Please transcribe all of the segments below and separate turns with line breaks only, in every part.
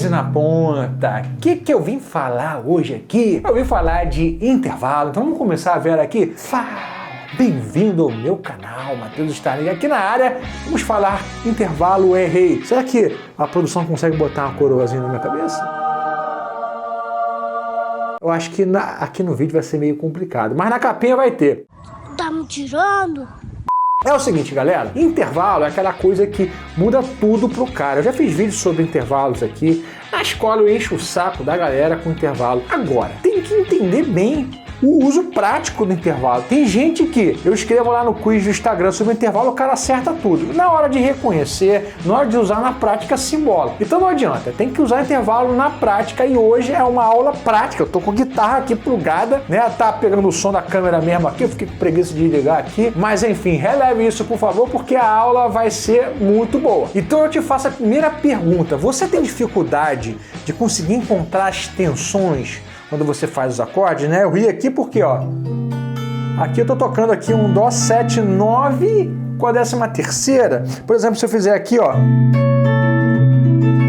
13 na ponta. O que eu vim falar hoje aqui? Eu vim falar de intervalo, então vamos começar a ver aqui. Bem-vindo ao meu canal, Matheus Starling. Aqui na área, vamos falar intervalo rei. Será que a produção consegue botar uma coroazinha na minha cabeça? Eu acho que aqui no vídeo vai ser meio complicado, mas na capinha vai ter.
Tá me tirando?
É o seguinte, galera, intervalo é aquela coisa que muda tudo pro cara. Eu já fiz vídeos sobre intervalos aqui. Na escola eu encho o saco da galera com intervalo. Agora, tem que entender bem o uso prático do intervalo. Tem gente que eu escrevo lá no quiz do Instagram sobre o intervalo, o cara acerta tudo. Na hora de reconhecer, na hora de usar na prática, se embola. Então não adianta, tem que usar intervalo na prática e hoje é uma aula prática. Eu tô com a guitarra aqui plugada, né? Tá pegando o som da câmera mesmo aqui, eu fiquei com preguiça de ligar aqui. Mas enfim, releve isso por favor, porque a aula vai ser muito boa. Então eu te faço a primeira pergunta. Você tem dificuldade de conseguir encontrar as tensões quando você faz os acordes, né? Eu ri aqui porque, ó, aqui eu tô tocando aqui um Dó 7, 9 com a 13ª. Por exemplo, se eu fizer aqui, ó,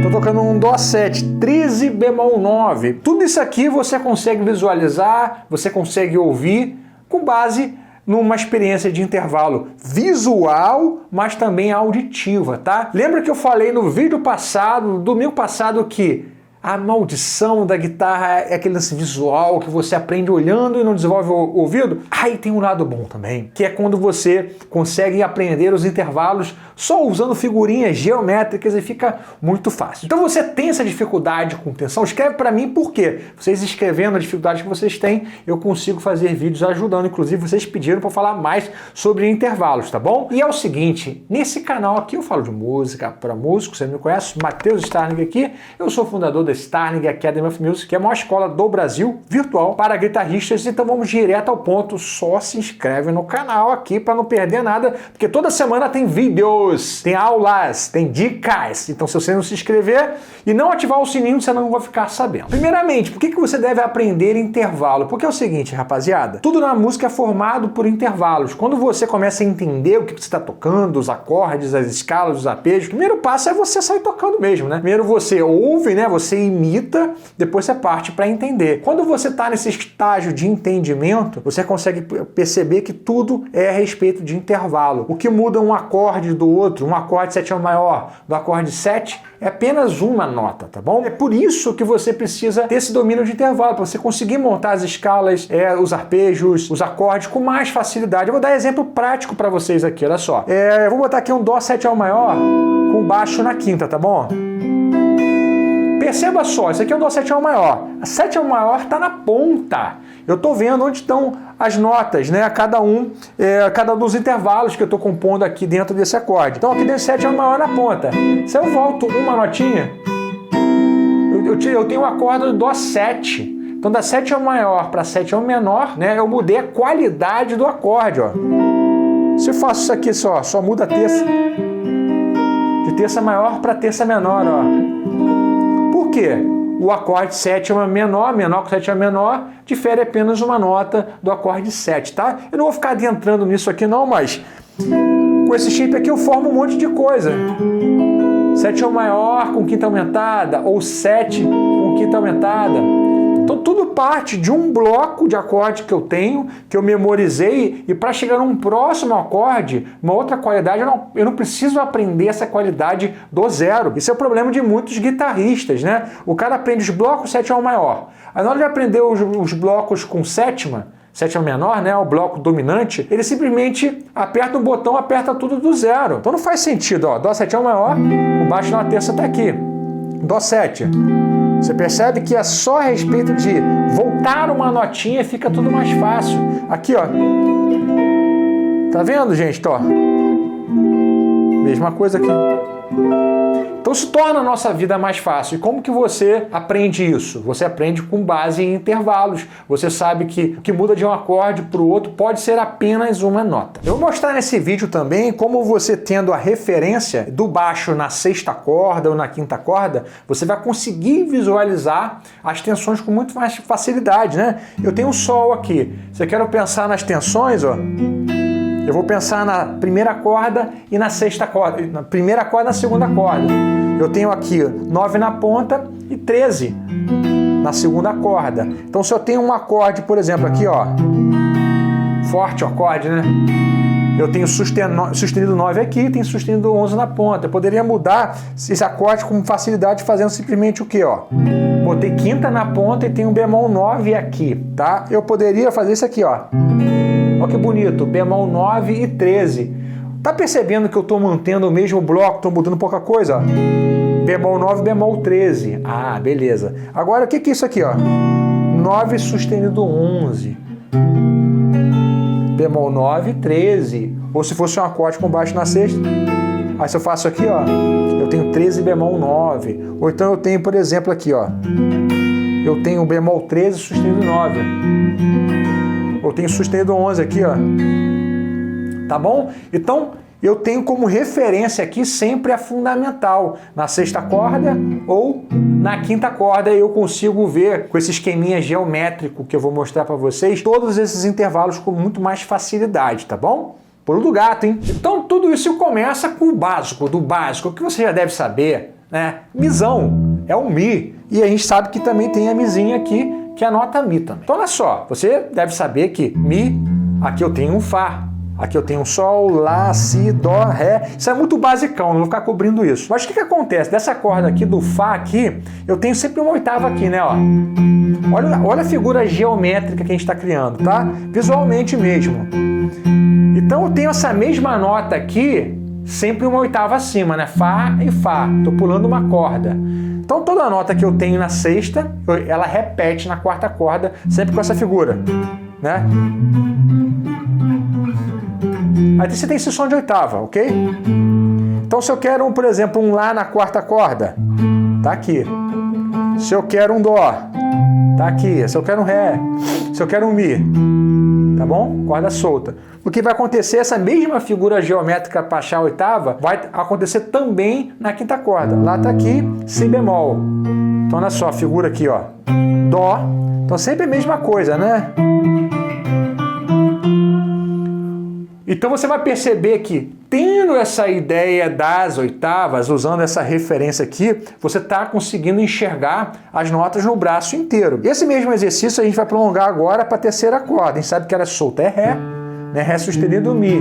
tô tocando um Dó 7, 13 bemol 9. Tudo isso aqui você consegue visualizar, você consegue ouvir com base numa experiência de intervalo visual, mas também auditiva, tá? Lembra que eu falei no vídeo passado, domingo passado, que a maldição da guitarra é aquele lance visual que você aprende olhando e não desenvolve o ouvido? Aí tem um lado bom também, que é quando você consegue aprender os intervalos só usando figurinhas geométricas e fica muito fácil. Então você tem essa dificuldade com tensão? Escreve para mim por quê. Vocês escrevendo a dificuldade que vocês têm, eu consigo fazer vídeos ajudando. Inclusive vocês pediram para falar mais sobre intervalos, tá bom? E é o seguinte, nesse canal aqui eu falo de música para músicos, você me conhece, Matheus Starling aqui, eu sou fundador da Starling Academy of Music, que é a maior escola do Brasil, virtual, para guitarristas. Então vamos direto ao ponto, só se inscreve no canal aqui para não perder nada, porque toda semana tem vídeos, tem aulas, tem dicas. Então se você não se inscrever e não ativar o sininho, você não vai ficar sabendo. Primeiramente, por que você deve aprender intervalo? Porque é o seguinte, rapaziada, tudo na música é formado por intervalos. Quando você começa a entender o que você está tocando, os acordes, as escalas, os arpejos, o primeiro passo é você sair tocando mesmo, né? Primeiro você ouve, né? Você imita, depois você parte para entender. Quando você está nesse estágio de entendimento, você consegue perceber que tudo é a respeito de intervalo. O que muda um acorde do outro, um acorde 7 maior do acorde 7, é apenas uma nota, tá bom? É por isso que você precisa ter esse domínio de intervalo, para você conseguir montar as escalas, os arpejos, os acordes com mais facilidade. Eu vou dar exemplo prático para vocês aqui, olha só. Eu vou botar aqui um Dó 7 maior com baixo na quinta, tá bom? Perceba só, isso aqui é um Dó 7 maior. A 7 maior está na ponta. Eu estou vendo onde estão as notas, né? Cada um dos intervalos que eu estou compondo aqui dentro desse acorde. Então aqui tem 7 maior na ponta. Se eu volto uma notinha, eu tenho um acorde do Dó 7. Então da 7 maior para 7 menor, né? Eu mudei a qualidade do acorde, ó. Se eu faço isso aqui só muda a terça. De terça maior para terça menor, ó. Por quê? O acorde 7 menor que 7 menor, difere apenas uma nota do acorde 7, tá? Eu não vou ficar adentrando nisso aqui não, mas com esse shape aqui eu formo um monte de coisa. 7 maior com quinta aumentada, ou 7 com quinta aumentada. Então tudo parte de um bloco de acorde que eu tenho, que eu memorizei, e para chegar num próximo acorde, uma outra qualidade, eu não preciso aprender essa qualidade do zero. Isso é o problema de muitos guitarristas, né? O cara aprende os blocos 7 maior. Aí na hora de aprender os blocos com sétima menor, né, o bloco dominante, ele simplesmente aperta um botão, aperta tudo do zero. Então não faz sentido, ó. Dó 7 maior, o baixo na terça tá aqui. Dó 7. Você percebe que é só a respeito de voltar uma notinha e fica tudo mais fácil. Aqui, ó. Tá vendo, gente? Ó. Mesma coisa aqui. Então isso torna a nossa vida mais fácil. E como que você aprende isso? Você aprende com base em intervalos. Você sabe que o que muda de um acorde para o outro pode ser apenas uma nota. Eu vou mostrar nesse vídeo também como você, tendo a referência do baixo na sexta corda ou na quinta corda, você vai conseguir visualizar as tensões com muito mais facilidade, né? Eu tenho um Sol aqui. Se eu quero pensar nas tensões, ó, eu vou pensar na primeira corda e na sexta corda. Na primeira corda e na segunda corda. eu tenho aqui 9 na ponta e 13 na segunda corda. Então se eu tenho um acorde, por exemplo, aqui, ó, forte o acorde, né? Eu tenho sustenido 9 aqui, tenho sustenido 11 na ponta. Eu poderia mudar esse acorde com facilidade fazendo simplesmente o quê, ó? Botei quinta na ponta e tenho um bemol 9 aqui, tá? Eu poderia fazer isso aqui, ó. Olha que bonito, bemol 9 e 13. Tá percebendo que eu tô mantendo o mesmo bloco, tô mudando pouca coisa, ó? Bemol 9, bemol 13. Ah, beleza. Agora, o que é isso aqui, ó? 9 sustenido 11. Bemol 9, 13. Ou se fosse um acorde com baixo na sexta. Aí se eu faço aqui, ó, eu tenho 13 bemol 9. Ou então eu tenho, por exemplo, aqui, ó, eu tenho bemol 13 sustenido 9. Eu tenho sustenido 11 aqui, ó. Tá bom? Então, eu tenho como referência aqui sempre a fundamental. Na sexta corda ou na quinta corda eu consigo ver, com esse esqueminha geométrico que eu vou mostrar para vocês, todos esses intervalos com muito mais facilidade, tá bom? Pulo do gato, hein? Então tudo isso começa com o básico, do básico, que você já deve saber, né? Mizão, é o Mi. E a gente sabe que também tem a Mizinha aqui, que é a nota Mi também. Então olha só, você deve saber que Mi, aqui eu tenho um Fá. Aqui eu tenho um Sol, Lá, Si, Dó, Ré. Isso é muito basicão, não vou ficar cobrindo isso. Mas o que acontece? Dessa corda aqui, do Fá aqui, eu tenho sempre uma oitava aqui, né? Ó. Olha a figura geométrica que a gente está criando, tá? Visualmente mesmo. Então eu tenho essa mesma nota aqui, sempre uma oitava acima, né? Fá e Fá. Estou pulando uma corda. Então toda nota que eu tenho na sexta, ela repete na quarta corda, sempre com essa figura, né? Aí você tem esse som de oitava, ok? Então se eu quero, por exemplo, um Lá na quarta corda, tá aqui. Se eu quero um Dó, tá aqui. Se eu quero um Ré, se eu quero um Mi, tá bom? Corda solta. O que vai acontecer, essa mesma figura geométrica para achar a oitava, vai acontecer também na quinta corda. Lá tá aqui, Si bemol. Então olha só a figura aqui, ó. Dó. Então sempre a mesma coisa, né? Então você vai perceber que, tendo essa ideia das oitavas, usando essa referência aqui, você está conseguindo enxergar as notas no braço inteiro. Esse mesmo exercício a gente vai prolongar agora para a terceira corda. A gente sabe que ela solta é Ré, né? Ré sustenido Mi.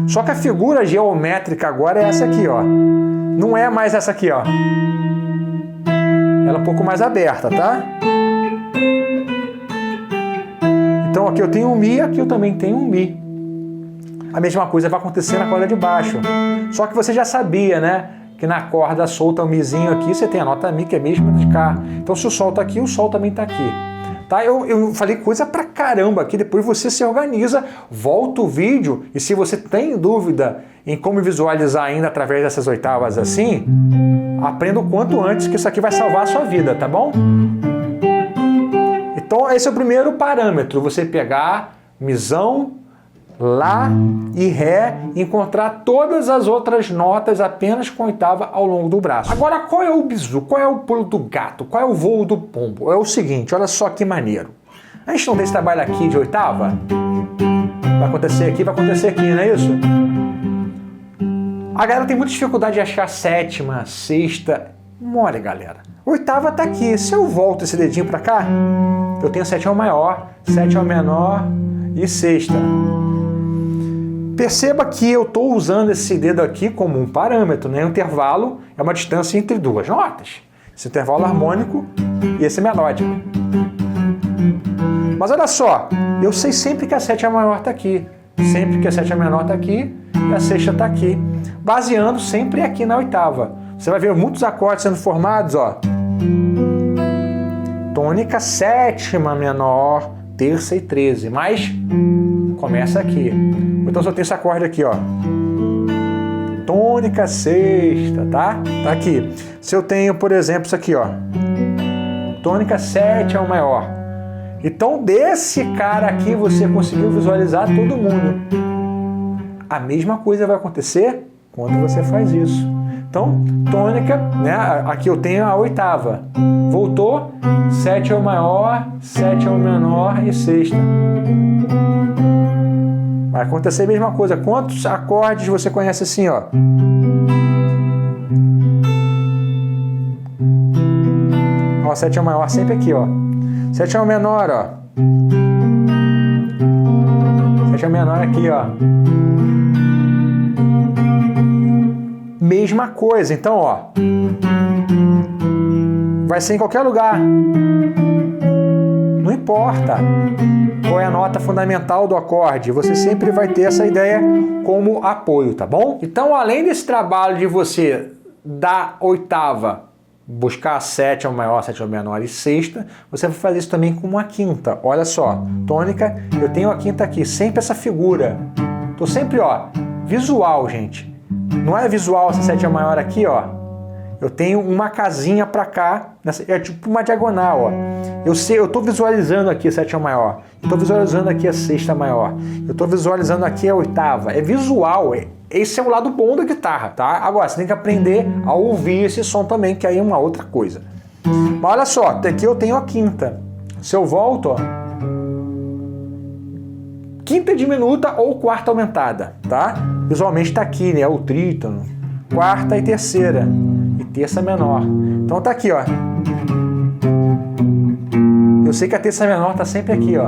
Só que a figura geométrica agora é essa aqui, ó. Não é mais essa aqui, ó. Ela é um pouco mais aberta, tá? Então aqui eu tenho um Mi, aqui eu também tenho um Mi. A mesma coisa vai acontecer na corda de baixo. Só que você já sabia, né? Que na corda solta o Mizinho aqui, você tem a nota Mi, que é a mesma de cá. Então se o Sol tá aqui, o Sol também tá aqui. Tá? Eu falei coisa pra caramba aqui, depois você se organiza, volta o vídeo, e se você tem dúvida em como visualizar ainda através dessas oitavas assim, aprenda o quanto antes, que isso aqui vai salvar a sua vida, tá bom? Então esse é o primeiro parâmetro, você pegar Mizão, Lá e Ré, encontrar todas as outras notas apenas com oitava ao longo do braço. Agora, qual é o bizu? Qual é o pulo do gato? Qual é o voo do pombo? É o seguinte, olha só que maneiro. A gente não tem esse trabalho aqui de oitava? Vai acontecer aqui, não é isso? A galera tem muita dificuldade de achar sétima, sexta. Mole, galera. Oitava tá aqui. Se eu volto esse dedinho pra cá, eu tenho sétima maior, sétima menor e sexta. Perceba que eu estou usando esse dedo aqui como um parâmetro, né? O intervalo é uma distância entre duas notas. Esse intervalo harmônico e esse melódico. Mas olha só, eu sei sempre que a sétima maior está aqui, sempre que a sétima menor está aqui e a sexta está aqui, baseando sempre aqui na oitava. Você vai ver muitos acordes sendo formados, ó. Tônica, sétima menor, terça e 13, mas começa aqui. Então só tem esse acorde aqui, ó. Tônica, sexta, tá? Tá aqui. Se eu tenho, por exemplo, isso aqui, ó. Tônica, sétima maior. Então desse cara aqui você conseguiu visualizar todo mundo. A mesma coisa vai acontecer quando você faz isso. Então, tônica, né? Aqui eu tenho a oitava. Voltou, sétima maior, sétima menor e sexta. Vai acontecer a mesma coisa. Quantos acordes você conhece assim, ó? ó, sétima maior sempre aqui, ó. Sétima menor, ó. Sétima menor aqui, ó. Mesma coisa, então, ó. Vai ser em qualquer lugar. Não importa qual é a nota fundamental do acorde, você sempre vai ter essa ideia como apoio, tá bom? Então, além desse trabalho de você da oitava buscar a sétima maior, sétima menor e sexta, você vai fazer isso também com uma quinta. Olha só, tônica, eu tenho a quinta aqui, sempre essa figura. Tô sempre, ó, visual, gente. Não é visual essa sétima maior aqui, ó. Eu tenho uma casinha para cá, é tipo uma diagonal, ó. Eu tô visualizando aqui a sétima maior, eu tô visualizando aqui a sexta maior, eu tô visualizando aqui a oitava. É visual, esse é o lado bom da guitarra, tá? Agora, você tem que aprender a ouvir esse som também, que aí é uma outra coisa. Mas olha só, aqui eu tenho a quinta. Se eu volto, ó, quinta diminuta ou quarta aumentada, tá? Visualmente tá aqui, né? O trítono, quarta e terceira. E terça menor. Então tá aqui, ó. Eu sei que a terça menor tá sempre aqui, ó.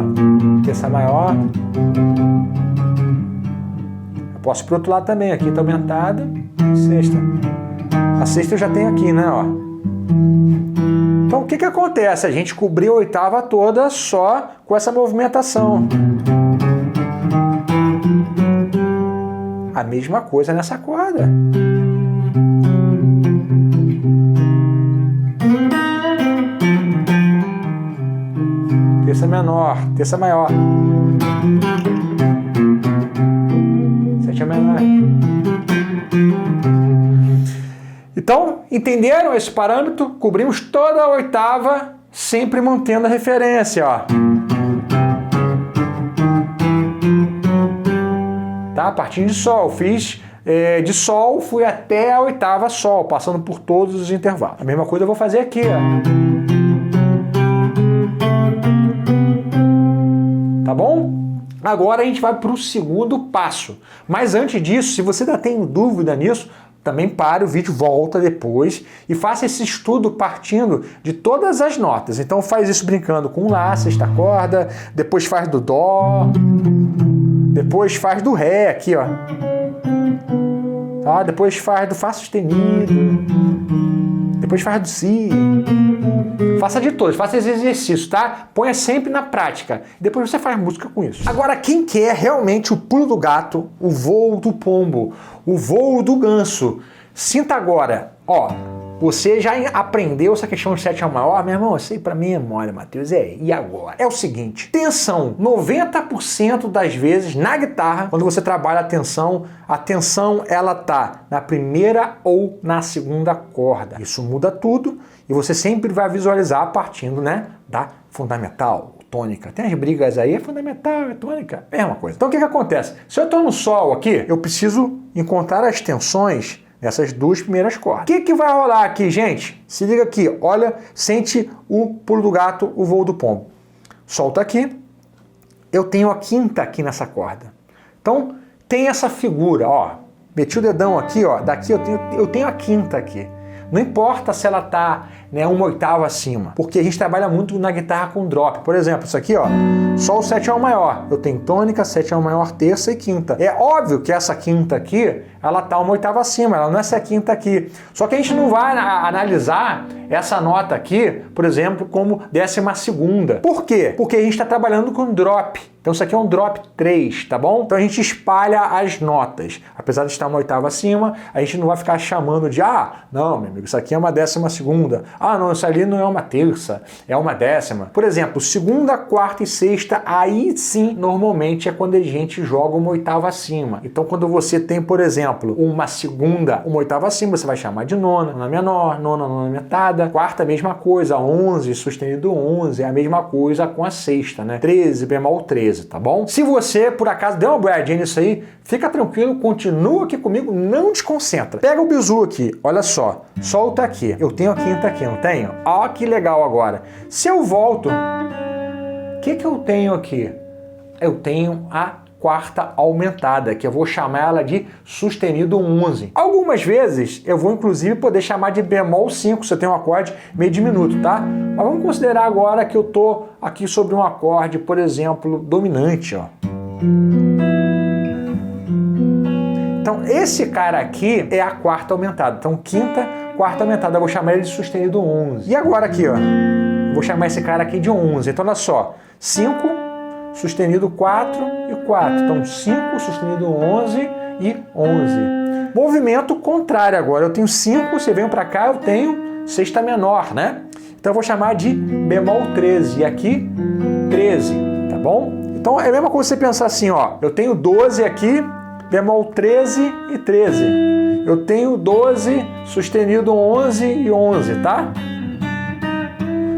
Terça maior. Eu posso ir pro outro lado também. Aqui tá aumentada. Sexta. A sexta eu já tenho aqui, né, ó. Então o que que acontece? A gente cobriu a oitava toda só com essa movimentação. A mesma coisa nessa corda. Terça menor, terça maior. Sétima menor. Então, entenderam esse parâmetro? Cobrimos toda a oitava, sempre mantendo a referência, ó. Tá? Partindo de sol, fiz de sol, fui até a oitava sol, passando por todos os intervalos. A mesma coisa eu vou fazer aqui, ó. Tá bom? Agora a gente vai para o segundo passo. Mas antes disso, se você ainda tem dúvida nisso, também pare o vídeo, volta depois e faça esse estudo partindo de todas as notas. Então faz isso brincando com Lá, sexta corda, depois faz do Dó, depois faz do Ré aqui, ó. Tá? Depois faz do Fá sustenido, depois faz do Si. Faça de todos, faça esse exercício, tá? Ponha sempre na prática. Depois você faz música com isso. Agora, quem quer realmente o pulo do gato, o voo do pombo, o voo do ganso, sinta agora, ó. Você já aprendeu essa questão de sétima maior? Meu irmão, isso aí pra mim é mole, Matheus. E agora? É o seguinte, tensão. 90% das vezes na guitarra, quando você trabalha a tensão ela tá na primeira ou na segunda corda. Isso muda tudo e você sempre vai visualizar partindo, né, da fundamental, tônica. Tem as brigas aí, é fundamental, é tônica, mesma coisa. Então o que que acontece? Se eu tô no sol aqui, eu preciso encontrar as tensões nessas duas primeiras cordas. O que que vai rolar aqui, gente? Se liga aqui, olha, sente o pulo do gato, o voo do pombo. Solta aqui, eu tenho a quinta aqui nessa corda. Então, tem essa figura, ó, meti o dedão aqui, ó, daqui eu tenho a quinta aqui. Não importa se ela tá, né, uma oitava acima, porque a gente trabalha muito na guitarra com drop. Por exemplo, isso aqui, ó, Sol, sétima maior. Eu tenho tônica, sétima maior, terça e quinta. É óbvio que essa quinta aqui, ela tá uma oitava acima, ela não é essa quinta aqui. Só que a gente não vai analisar essa nota aqui, por exemplo, como 12ª. Por quê? Porque a gente está trabalhando com drop. Então isso aqui é um drop 3, tá bom? Então a gente espalha as notas. Apesar de estar uma oitava acima, a gente não vai ficar chamando de não, meu amigo, isso aqui é uma 12ª. Não, isso ali não é uma terça, é uma décima. Por exemplo, segunda, quarta e sexta, aí sim, normalmente é quando a gente joga uma oitava acima. Então quando você tem, por exemplo, uma segunda, uma oitava acima, você vai chamar de nona menor, nona metada, quarta, mesma coisa, 11, sustenido 11, é a mesma coisa com a sexta, né? 13, bemol 13, tá bom? Se você, por acaso, deu uma boiadinha nisso aí, fica tranquilo, continua aqui comigo, não desconcentra. Pega o bizu aqui, olha só, solta aqui. Eu tenho a quinta aqui, não tenho? Ó, que legal agora. Se eu volto, o que que eu tenho aqui? Eu tenho a quarta aumentada, que eu vou chamar ela de sustenido 11. Algumas vezes eu vou inclusive poder chamar de bemol 5, se eu tenho um acorde meio diminuto, tá? Mas vamos considerar agora que eu tô aqui sobre um acorde, por exemplo, dominante, ó. Então esse cara aqui é a quarta aumentada. Então quinta, quarta aumentada, eu vou chamar ele de sustenido 11. E agora aqui, ó, vou chamar esse cara aqui de 11. Então olha só, 5 sustenido 4 e 4. Então 5 sustenido 11 e 11. Movimento contrário agora. Eu tenho 5, você vem para cá, eu tenho sexta menor, né? Então eu vou chamar de bemol 13. E aqui 13, tá bom? Então é a mesma coisa você pensar assim, ó. Eu tenho 12 aqui, bemol 13 e 13. Eu tenho 12 sustenido 11 e 11, tá?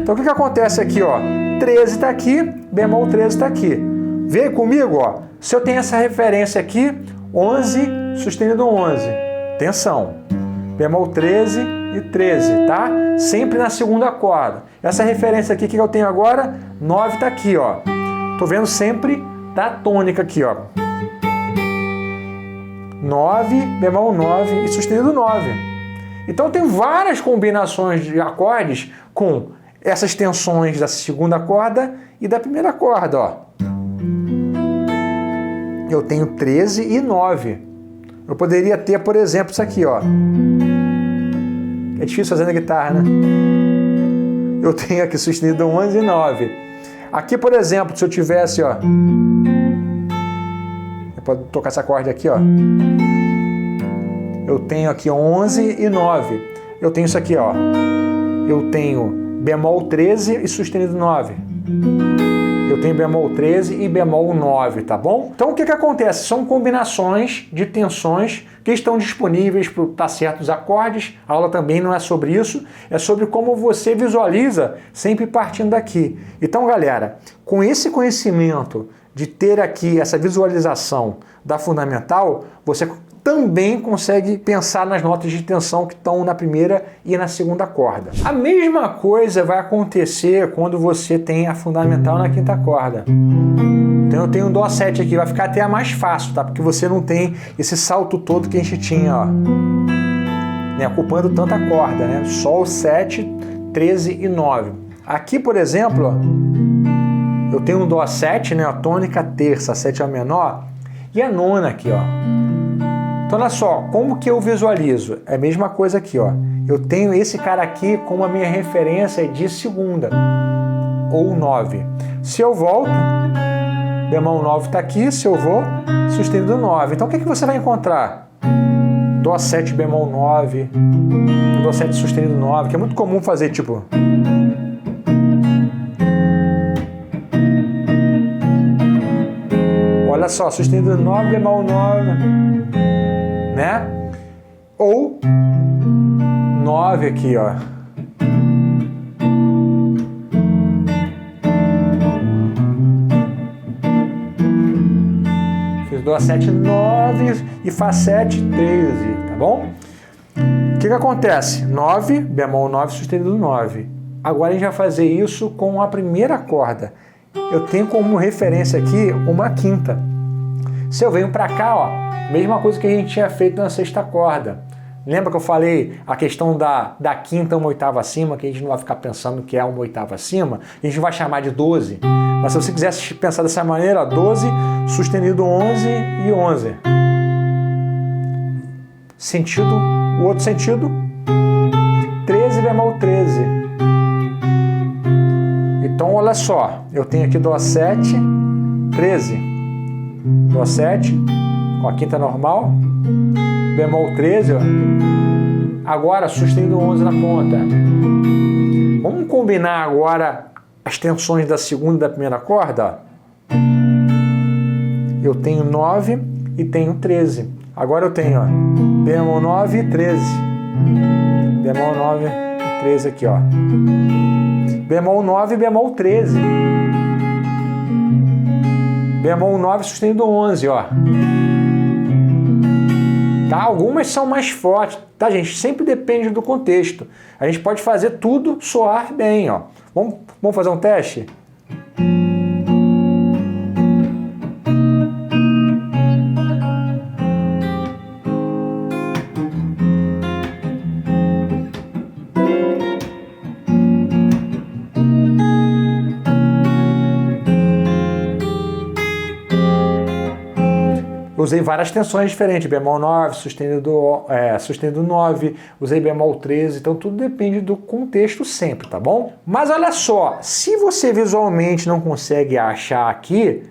Então o que acontece aqui, ó? 13 está aqui, bemol 13 está aqui. Vem comigo, ó. Se eu tenho essa referência aqui, 11 sustenido 11. Atenção. Bemol 13 e 13, tá? Sempre na segunda corda. Essa referência aqui que eu tenho agora, 9 está aqui, ó. Tô vendo sempre da tônica aqui, ó. 9, bemol 9 e sustenido 9. Então tem várias combinações de acordes com essas tensões da segunda corda e da primeira corda, ó. Eu tenho 13 e 9. Eu poderia ter, por exemplo, isso aqui, ó. É difícil fazer na guitarra, né? Eu tenho aqui sustenido 11 e 9. Aqui, por exemplo, se eu tivesse, ó. Eu posso tocar essa corda aqui, ó. Eu tenho aqui 11 e 9. Eu tenho isso aqui, ó. Eu tenho bemol 13 e sustenido 9. Eu tenho bemol 13 e bemol 9, tá bom? Então o que acontece? São combinações de tensões que estão disponíveis para estar certos acordes. A aula também não é sobre isso, é sobre como você visualiza sempre partindo daqui. Então, galera, com esse conhecimento de ter aqui essa visualização da fundamental, você também consegue pensar nas notas de tensão que estão na primeira e na segunda corda. A mesma coisa vai acontecer quando você tem a fundamental na quinta corda. Então eu tenho um Dó 7 aqui, vai ficar até mais fácil, tá? Porque você não tem esse salto todo que a gente tinha, ó, né? Ocupando tanta corda, né? Sol 7, 13 e 9. Aqui, por exemplo, ó, eu tenho um Dó 7, né? A tônica terça, a sétima menor, e a nona aqui, ó. Então, olha só, como que eu visualizo? É a mesma coisa aqui, ó. Eu tenho esse cara aqui como a minha referência de segunda, ou 9. Se eu volto, bemol 9 está aqui, se eu vou, sustenido 9. Então, o que você vai encontrar? Dó 7, bemol 9, Dó 7 sustenido 9, que é muito comum fazer, tipo... Olha só, sustenido 9, bemol 9... né? Ou 9 aqui, ó. Fiz Dó 7, 9 e Fá 7, 13, tá bom? O que acontece? 9, bemol 9, sustenido 9. Agora a gente vai fazer isso com a primeira corda. Eu tenho como referência aqui uma quinta. Se eu venho para cá, ó, mesma coisa que a gente tinha feito na sexta corda. Lembra que eu falei a questão da quinta uma oitava acima, que a gente não vai ficar pensando que é uma oitava acima, a gente vai chamar de 12. Mas se você quisesse pensar dessa maneira, ó, 12, sustenido 11 e 11. Sentido, o outro sentido, 13 bemol 13. Então, olha só, eu tenho aqui Dó 7, 13. Dó 7, com a quinta normal, bemol 13, ó. Agora sustenido 11 na ponta. Vamos combinar agora as tensões da segunda e da primeira corda? Eu tenho 9 e tenho 13. Agora eu tenho, ó, bemol 9 e 13. Bemol 9 e 13 aqui, ó. Bemol 9 e bemol 13. Bemol 9 sustenido 11, ó. Tá? Algumas são mais fortes, tá, gente? Sempre depende do contexto. A gente pode fazer tudo soar bem, ó. Vamos fazer um teste? usei várias tensões diferentes, bemol 9, sustenido 9, usei bemol 13, então tudo depende do contexto sempre, tá bom? Mas olha só, se você visualmente não consegue achar aqui,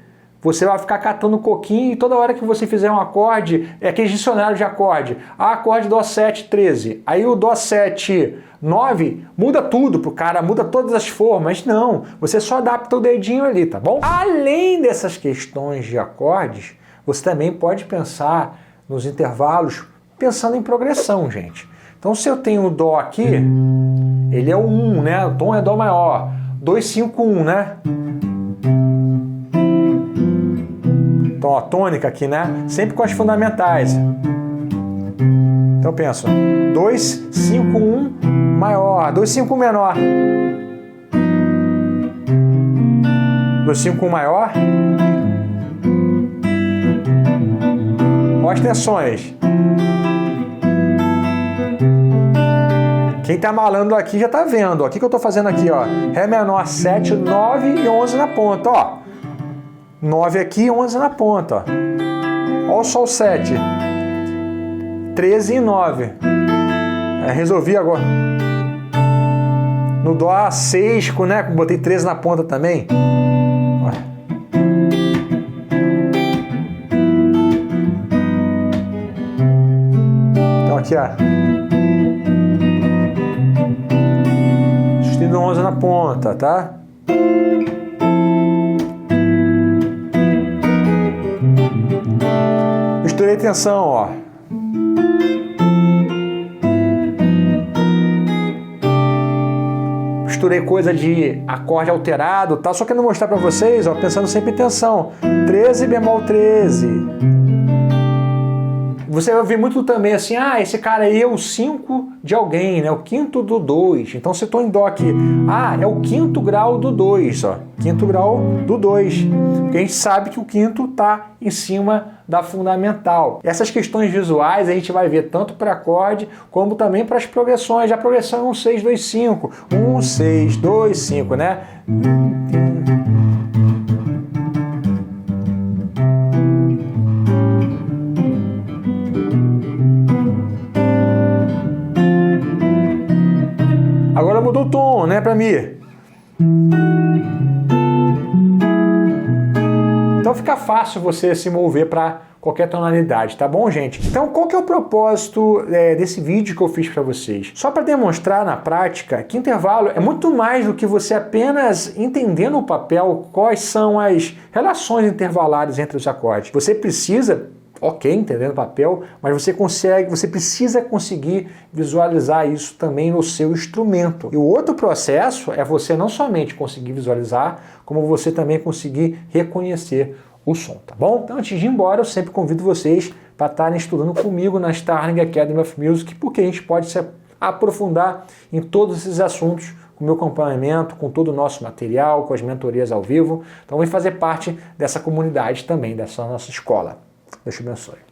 você vai ficar catando coquinho e toda hora que você fizer um acorde, é aquele dicionário de acorde, acorde Dó 7, 13, aí o Dó 7, 9, muda tudo pro cara, muda todas as formas. Não, você só adapta o dedinho ali, tá bom? Além dessas questões de acordes, você também pode pensar nos intervalos, pensando em progressão, gente. Então se eu tenho o Dó aqui, ele é o 1, né? O tom é Dó maior, 2, 5, 1, né? Então, ó, tônica aqui, né? Sempre com as fundamentais. Então, penso. 2, 5, 1 maior. 2, 5, 1 menor. 2, 5, 1 maior. Ó as tensões. Quem tá malandro aqui já tá vendo. Ó. O que eu tô fazendo aqui, ó? Ré menor, 7, 9 e 11 na ponta, ó. 9 aqui, 11 na ponta, ó. Ó o Sol 7. 13 e 9. Resolvi agora. No Dó 6, né? Botei 13 na ponta também. Ó. Então aqui, ó. Sustenido 11 na ponta, tá? Misturei tensão, ó. Misturei coisa de acorde alterado, tá? Só querendo mostrar pra vocês, ó, pensando sempre em tensão. 13 bemol 13. Você vai ouvir muito também assim, esse cara aí é o 5 de alguém, né? O quinto do 2. Então se eu tô em Dó aqui, é o quinto grau do 2, ó. Quinto grau do 2. Porque a gente sabe que o quinto tá em cima da fundamental. Essas questões visuais a gente vai ver tanto para acorde, como também para as progressões. A progressão é 1, 6, 2, 5. 1, 6, 2, 5, né? Agora mudou o tom, né, para Mi. Então fica fácil você se mover para qualquer tonalidade, tá bom, gente? Então qual que é o propósito desse vídeo que eu fiz para vocês? Só para demonstrar na prática que intervalo é muito mais do que você apenas entender no papel quais são as relações intervalares entre os acordes. Você precisa, entendendo o papel, mas você precisa conseguir visualizar isso também no seu instrumento. E o outro processo é você não somente conseguir visualizar, como você também conseguir reconhecer o som, tá bom? Então, antes de ir embora, eu sempre convido vocês para estarem estudando comigo na Starling Academy of Music, porque a gente pode se aprofundar em todos esses assuntos, com o meu acompanhamento, com todo o nosso material, com as mentorias ao vivo. Então, vem fazer parte dessa comunidade também, dessa nossa escola. Deus te abençoe.